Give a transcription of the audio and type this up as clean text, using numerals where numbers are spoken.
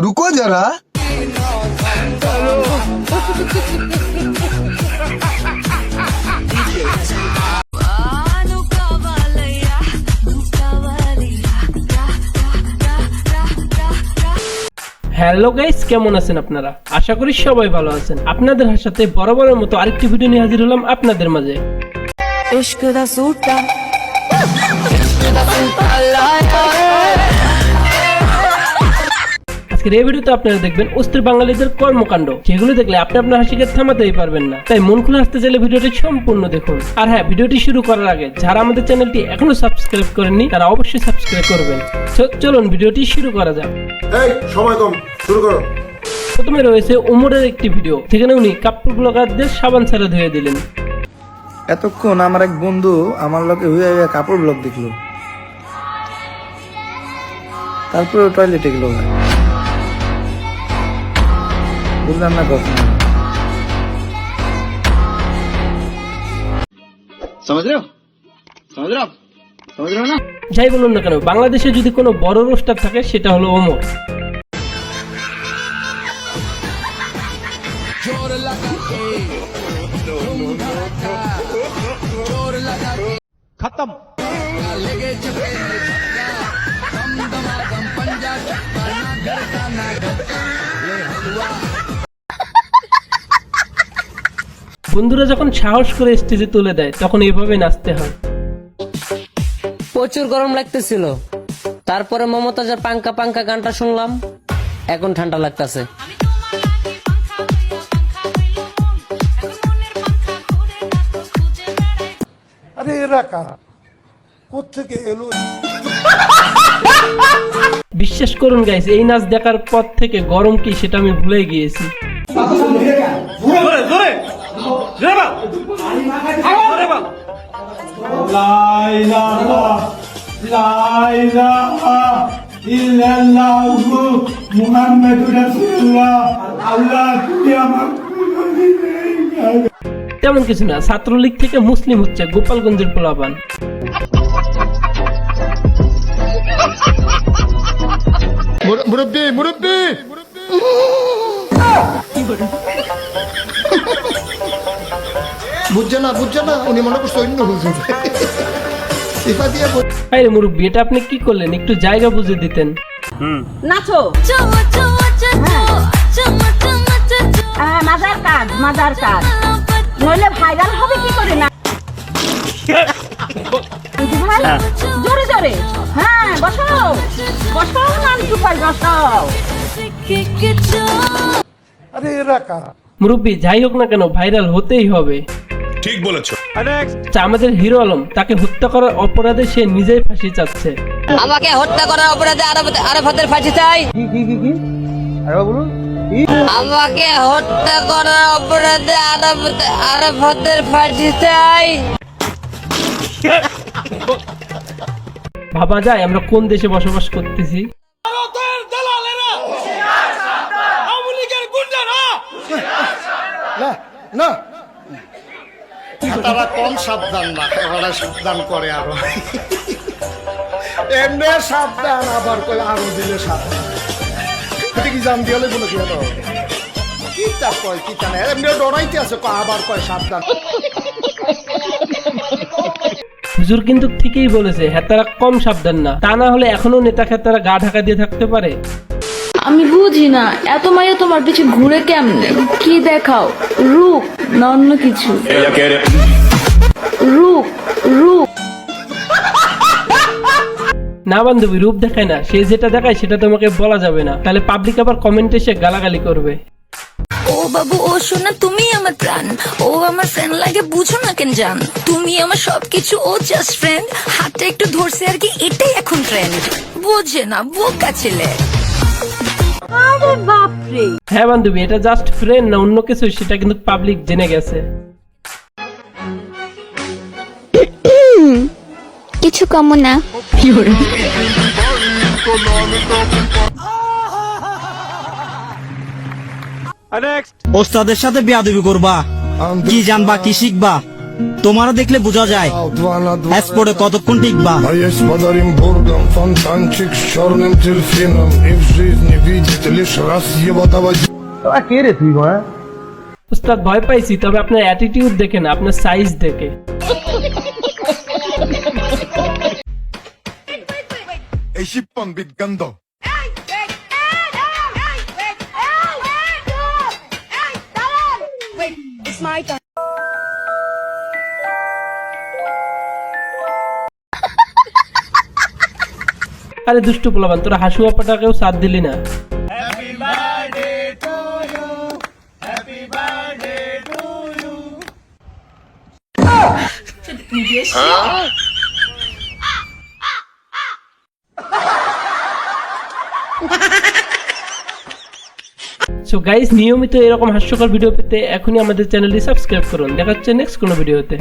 रुको जरा। Hello guys, কেমন আছেন আপনারা? আশা করি সবাই ভালো আছেন। আপনাদের সাথে বরাবরের মতো আরেকটি ভিডিও নিয়ে হাজির হলাম আপনাদের মাঝে। আজকের এই ভিডিওতে আপনারা দেখবেন অস্থির বাঙালিদের কর্মকাণ্ড, যেগুলো দেখলে আপনি আপনার হাসিকে থামাতেই পারবেন না। তাই মন খুলে হাসতে চাইলে ভিডিওটি সম্পূর্ণ দেখুন। আর হ্যাঁ, ভিডিওটি শুরু করার আগে যারা আমাদের চ্যানেলটি এখনো সাবস্ক্রাইব করেননি তারা অবশ্যই সাবস্ক্রাইব করবেন। চলুন ভিডিওটি শুরু করা যাক। এই সময় কম, শুরু করো। প্রথমে রয়েছে ওমরের একটি ভিডিও, যেখানে উনি কাপড় ব্লগারদের সাবান ছাড়া ধুয়ে দিলেন। এতক্ষণ আমার এক বন্ধু আমার লোকে হইয়া হইয়া কাপড় ব্লগ দেখলো, তারপরে টয়লেটে গেল। বুঝলাম না কখন। যাই বলুন না কেন, বাংলাদেশে যদি কোনো বড় রোস্টার থাকে সেটা হলো ওমর। खत्म। বন্ধুরা যখন সাহস করে স্টেজে তুলে দেয় তখন এইভাবে নাচতে হয়। প্রচুর গরম লাগতেছিল, তারপরে মমতাজের পাঙ্কা পাঙ্কা গানটা শুনলাম, এখন ঠান্ডা লাগতেছে। আরে এরা কারা, কোত্থেকে এলো? বিশ্বাস করুন গাইস, এই নাচ দেখার পর থেকে গরম কি সেটা আমি ভুলে গিয়েছি। তেমন কিছু না, ছাত্রলীগ থেকে মুসলিম হচ্ছে গোপালগঞ্জের পোলাপান। মুরব্বি মুরব্বি, বুঝছে না, উনি মনে করছে অন্য হুজুর। আরে মুরব্বি, এটা আপনি কি করলেন? একটু জায়গা বুঝে দিতেন। নাচো। মাজার কাজ নইলে ভাইরাল হবে কি করে না? ভাই জোরে জোরে, হ্যাঁ বসাও নাম চুপাই বসাও। আরে এরা কারা? মুরব্বি, যাই হোক না কেন ভাইরাল হতেই হবে। ठीक बोलेছো। আমাদের হিরো আলম, তাকে হত্যা করার অপরাধে সে নিজেই ফাঁসি চাচ্ছে। আমাকে হত্যা করার অপরাধে আরাফাতের ফাঁসি চাই। আমাকে হত্যা করার অপরাধে আরাফাতের ফাঁসি চাই। ভাবা যায় আমরা কোন দেশে বসবাস করতেছি। না তারা কম সাবধান না, ওরা সাবধান করে আরো। এমনি সাবধান, আবার কই আরো দিলে সাবধান। এটা কি জান দিলে বলে কি হলো? কি তা কয় কি তা না, এমনি ডরাইতে আছে, আবার কয় সাবধান। হুজুর কিন্তু ঠিকই বলেছে, হেতারা কম সাবধান না। তা না হলে এখনো নেতা খেতারা গা ঢাকা দিয়ে থাকতে পারে। আমি বুঝি না, এত মাইয়া তোমার পিছে ঘুরে কেমনে? কি দেখাও, রূপ না অন্য কিছু? রূপ না বান্ধবী, রূপ দেখায় না, সে যেটা দেখায় সেটা তোমাকে বলা যাবে না, তাহলে পাবলিক আবার কমেন্টে এসে গালাগালি করবে। ও বাবু, ও শোনা, তুমি আমার প্রাণ, ও আমার ফ্রেন্ড লাগে, বুঝো না কেন জান? তুমি আমার সবকিছু, ও জাস্ট ফ্রেন্ড। হাতটা একটু ধরছে আর কি, এটাই এখন ট্রেন্ড। বোঝে না, বোকা ছেলে। আরে বাপরে, হ্যাঁ বান্ধবী, এটা জাস্ট ফ্রেন্ড না অন্য কিছু সেটা কিন্তু পাবলিক জেনে গেছে। কিছু কম না। ওস্তাদের সাথে বেয়াদবি করবা, কি জানবা কি শিখবা, তোমারও দেখলে বোঝা যায় স্পোর্টে কতক্ষণ টিকবা। А есть подарим бургам, фонтанчик с черным дельфином. И в жизни видеть উস্তাদ ভয় পাইছি, তবে আপনার অ্যাটিটিউড দেখে না, আপনার সাইজ দেখে। আরে দুষ্টু পোলাবান, তোরা হাসু আপাটাকেও সাথ দিলি না। সো গাইস, নিয়মিত এরকম হাস্যকর ভিডিও পেতে এখনই আমাদের চ্যানেলটি সাবস্ক্রাইব করুন। দেখা হচ্ছে নেক্সট কোনো ভিডিওতে।